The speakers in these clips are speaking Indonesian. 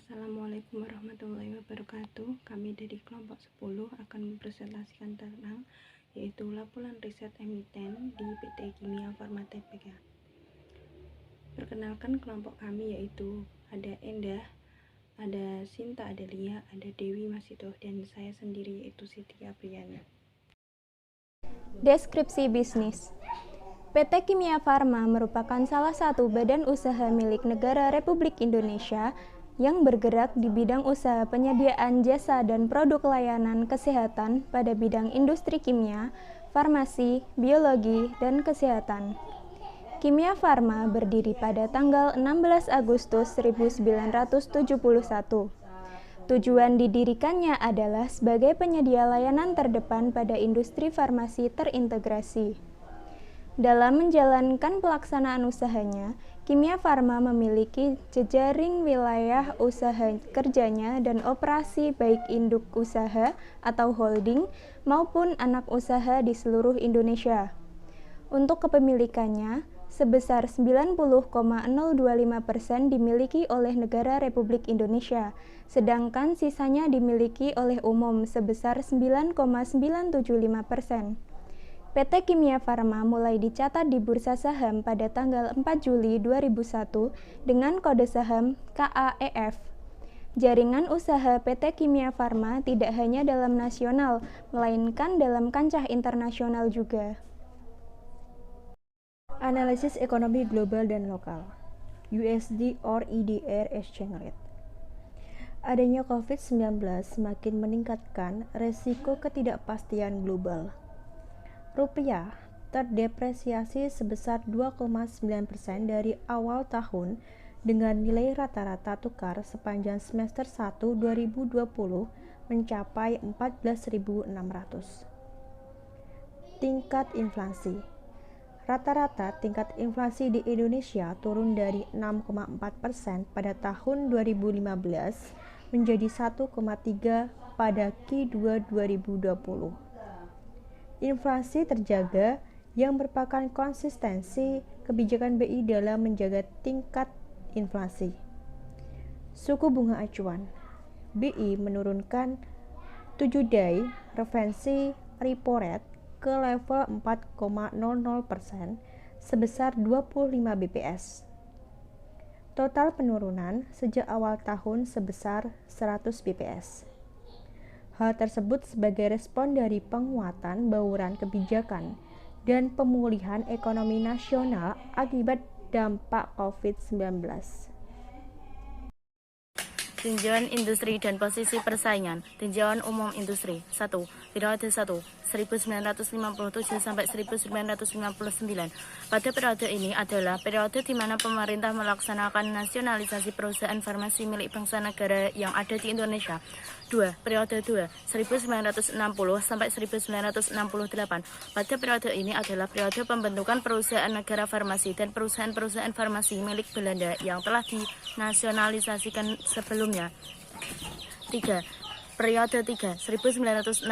Assalamualaikum warahmatullahi wabarakatuh. Kami dari kelompok 10 akan mempresentasikan tentang yaitu laporan riset emiten di PT Kimia Farma Tbk. Perkenalkan kelompok kami yaitu ada Endah, ada Sinta, ada Lia, ada Dewi Masito, dan saya sendiri yaitu Siti Apriani. Deskripsi bisnis. PT Kimia Farma merupakan salah satu badan usaha milik negara Republik Indonesia yang bergerak di bidang usaha penyediaan jasa dan produk layanan kesehatan pada bidang industri kimia, farmasi, biologi, dan kesehatan. Kimia Farma berdiri pada tanggal 16 Agustus 1971. Tujuan didirikannya adalah sebagai penyedia layanan terdepan pada industri farmasi terintegrasi. Dalam menjalankan pelaksanaan usahanya, Kimia Farma memiliki jejaring wilayah usaha kerjanya dan operasi baik induk usaha atau holding maupun anak usaha di seluruh Indonesia. Untuk kepemilikannya, sebesar 90,025% dimiliki oleh negara Republik Indonesia, sedangkan sisanya dimiliki oleh umum sebesar 9,975%. PT Kimia Farma mulai dicatat di Bursa Saham pada tanggal 4 Juli 2001 dengan kode saham KAEF. Jaringan usaha PT Kimia Farma tidak hanya dalam nasional, melainkan dalam kancah internasional juga. Analisis ekonomi global dan lokal, USD or EDR exchange rate. Adanya COVID-19 semakin meningkatkan resiko ketidakpastian global. Rupiah terdepresiasi sebesar 2,9% dari awal tahun dengan nilai rata-rata tukar sepanjang semester 1 2020 mencapai 14.600. Tingkat inflasi. Rata-rata tingkat inflasi di Indonesia turun dari 6,4% pada tahun 2015 menjadi 1,3% pada Q2 2020. Inflasi terjaga yang merupakan konsistensi kebijakan BI dalam menjaga tingkat inflasi. Suku bunga acuan. BI menurunkan 7-day referensi repo rate ke level 4,00% sebesar 25 bps. Total penurunan sejak awal tahun sebesar 100 bps. Hal tersebut sebagai respon dari penguatan bauran kebijakan dan pemulihan ekonomi nasional akibat dampak COVID-19. Tinjauan industri dan posisi persaingan. Tinjauan umum industri. 1. Periode 1. 1957 sampai 1959. Pada periode ini adalah periode di mana pemerintah melaksanakan nasionalisasi perusahaan farmasi milik bangsa negara yang ada di Indonesia. 2. Periode 2. 1960 sampai 1968. Pada periode ini adalah periode pembentukan perusahaan negara farmasi dan perusahaan-perusahaan farmasi milik Belanda yang telah dinasionalisasikan sebelumnya. 3. Periode 3, 1969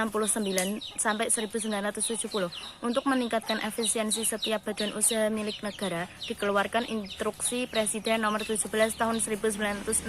sampai 1970. Untuk meningkatkan efisiensi setiap badan usaha milik negara, dikeluarkan Instruksi Presiden Nomor 17 Tahun 1967,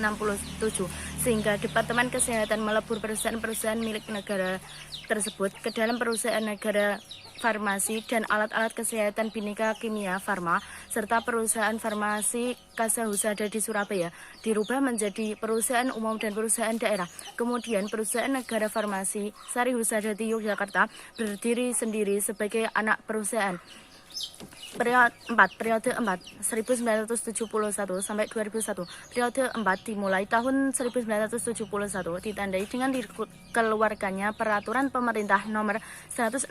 sehingga Departemen Kesehatan melebur perusahaan-perusahaan milik negara tersebut ke dalam perusahaan negara farmasi dan alat-alat kesehatan Bhinneka Kimia Farma serta perusahaan farmasi Kasa Husada di Surabaya dirubah menjadi perusahaan umum dan perusahaan daerah. Kemudian perusahaan negara farmasi Sari Husada di Yogyakarta berdiri sendiri sebagai anak perusahaan. Periode 4, 1971 sampai 2001. Periode 4 dimulai tahun 1971, ditandai dengan dikeluarkannya Peraturan Pemerintah Nomor 116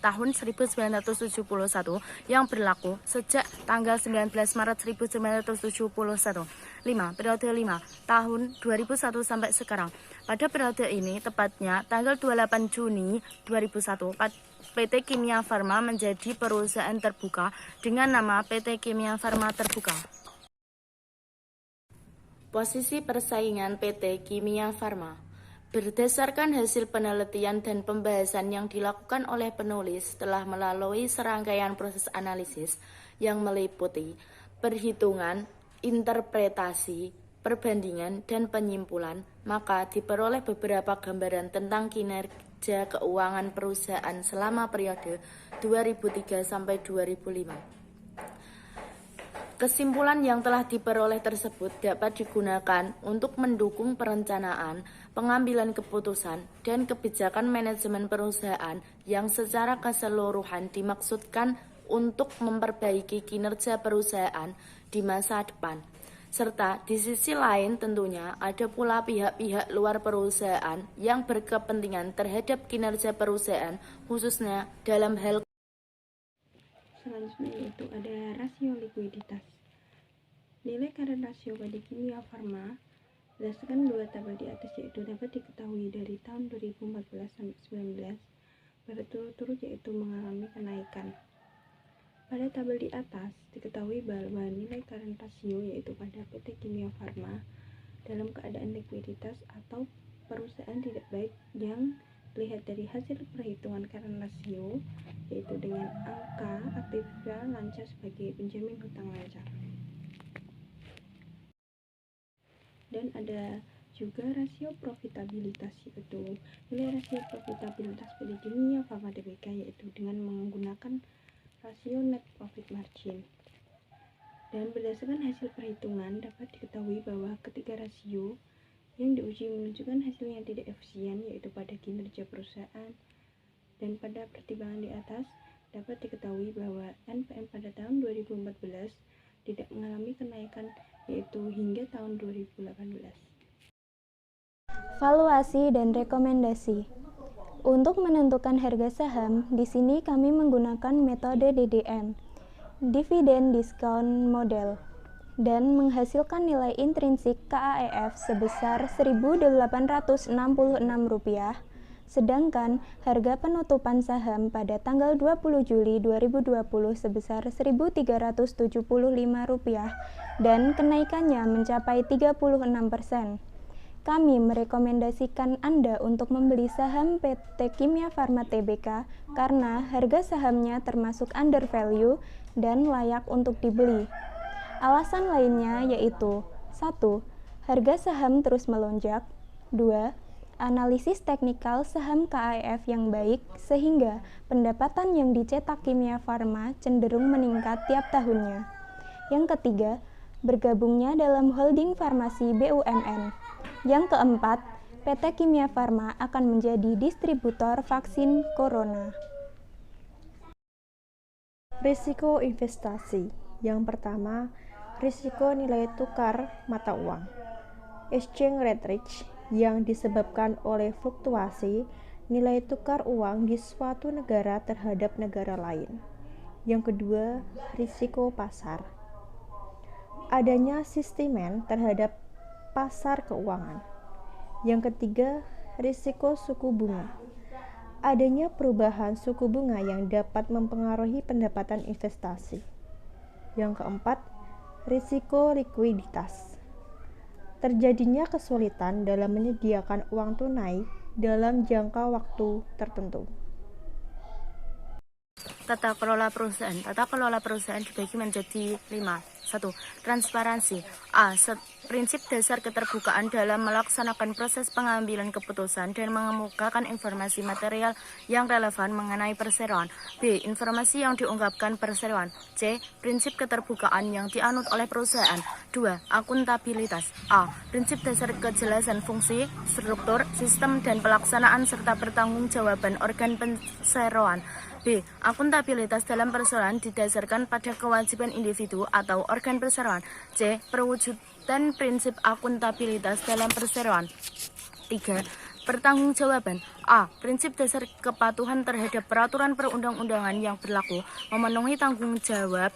Tahun 1971 yang berlaku sejak tanggal 19 Maret 1971. 5. Periode 5, tahun 2001 sampai sekarang. Pada periode ini, tepatnya tanggal 28 Juni 2001, PT Kimia Farma menjadi perusahaan terbuka dengan nama PT Kimia Farma Terbuka. Posisi persaingan PT Kimia Farma. Berdasarkan hasil penelitian dan pembahasan yang dilakukan oleh penulis telah melalui serangkaian proses analisis yang meliputi perhitungan, interpretasi, perbandingan, dan penyimpulan, maka diperoleh beberapa gambaran tentang kinerja keuangan perusahaan selama periode 2003 sampai 2005. Kesimpulan yang telah diperoleh tersebut dapat digunakan untuk mendukung perencanaan, pengambilan keputusan, dan kebijakan manajemen perusahaan yang secara keseluruhan dimaksudkan untuk memperbaiki kinerja perusahaan di masa depan. Serta di sisi lain tentunya ada pula pihak-pihak luar perusahaan yang berkepentingan terhadap kinerja perusahaan, khususnya dalam hal. Selanjutnya yaitu ada rasio likuiditas. Nilai current ratio pada Kimia Farma berdasarkan dua tabel di atas yaitu dapat diketahui dari tahun 2014 sampai 2019 berturut-turut yaitu mengalami kenaikan. Pada tabel di atas diketahui bahwa nilai current ratio yaitu pada PT Kimia Farma dalam keadaan likuiditas atau perusahaan tidak baik yang dilihat dari hasil perhitungan current ratio yaitu dengan angka aktiva lancar sebagai penjamin hutang lancar. Dan ada juga rasio profitabilitas yaitu nilai rasio profitabilitas PT Kimia Farma Tbk yaitu dengan menggunakan rasio net profit margin. Dan berdasarkan hasil perhitungan dapat diketahui bahwa ketiga rasio yang diuji menunjukkan hasil yang tidak efisien yaitu pada kinerja perusahaan. Dan pada pertimbangan di atas dapat diketahui bahwa NPM pada tahun 2014 tidak mengalami kenaikan yaitu hingga tahun 2018. Valuasi dan rekomendasi. Untuk menentukan harga saham, di sini kami menggunakan metode DDM, Dividend Discount Model, dan menghasilkan nilai intrinsik KAEF sebesar Rp1.866, sedangkan harga penutupan saham pada tanggal 20 Juli 2020 sebesar Rp1.375 dan kenaikannya mencapai 36%. Kami merekomendasikan Anda untuk membeli saham PT Kimia Farma Tbk karena harga sahamnya termasuk undervalue dan layak untuk dibeli. Alasan lainnya yaitu 1. Harga saham terus melonjak. 2. Analisis teknikal saham KAEF yang baik sehingga pendapatan yang dicetak Kimia Farma cenderung meningkat tiap tahunnya. Yang ketiga, bergabungnya dalam holding farmasi BUMN. Yang keempat, PT Kimia Farma akan menjadi distributor vaksin corona. Risiko investasi. Yang pertama, risiko nilai tukar mata uang. Exchange rate risk yang disebabkan oleh fluktuasi nilai tukar uang di suatu negara terhadap negara lain. Yang kedua, risiko pasar. Adanya sistemen terhadap pasar keuangan. Yang ketiga, risiko suku bunga. Adanya perubahan suku bunga yang dapat mempengaruhi pendapatan investasi. Yang keempat, risiko likuiditas. Terjadinya kesulitan dalam menyediakan uang tunai dalam jangka waktu tertentu. Tata kelola perusahaan. Tata kelola perusahaan dibagi menjadi 5. 1. Transparansi. A. Prinsip dasar keterbukaan dalam melaksanakan proses pengambilan keputusan dan mengemukakan informasi material yang relevan mengenai perseroan. B. Informasi yang diungkapkan perseroan. C. Prinsip keterbukaan yang dianut oleh perusahaan. 2. Akuntabilitas. A. Prinsip dasar kejelasan fungsi, struktur, sistem, dan pelaksanaan serta pertanggungjawaban organ perseroan. B. Akuntabilitas dalam perseroan didasarkan pada kewajiban individu atau organ perseroan. C. Perwujudan prinsip akuntabilitas dalam perseroan. 3. Pertanggungjawaban. A. Prinsip dasar kepatuhan terhadap peraturan perundang-undangan yang berlaku, memenuhi tanggung jawab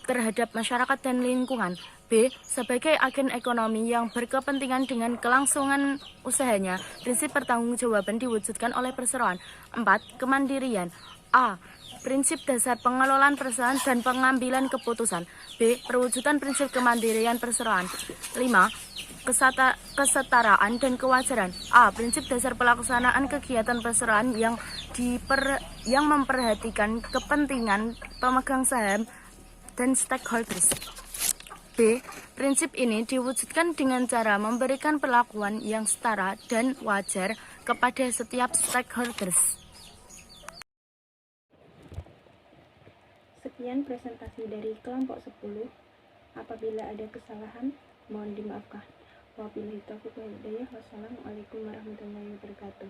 terhadap masyarakat dan lingkungan. B. Sebagai agen ekonomi yang berkepentingan dengan kelangsungan usahanya, prinsip pertanggungjawaban diwujudkan oleh perseroan. 4. Kemandirian. A. Prinsip dasar pengelolaan perseroan dan pengambilan keputusan. B. Perwujudan prinsip kemandirian perseroan. 5. Kesetaraan dan kewajaran. A. Prinsip dasar pelaksanaan kegiatan perseroan yang memperhatikan kepentingan pemegang saham dan stakeholders. B. B. Prinsip ini diwujudkan dengan cara memberikan perlakuan yang setara dan wajar kepada setiap stakeholders. Sekian presentasi dari kelompok 10. Apabila ada kesalahan, mohon dimaafkan. Wabillahi taufiq wal hidayah. Wassalamualaikum warahmatullahi wabarakatuh.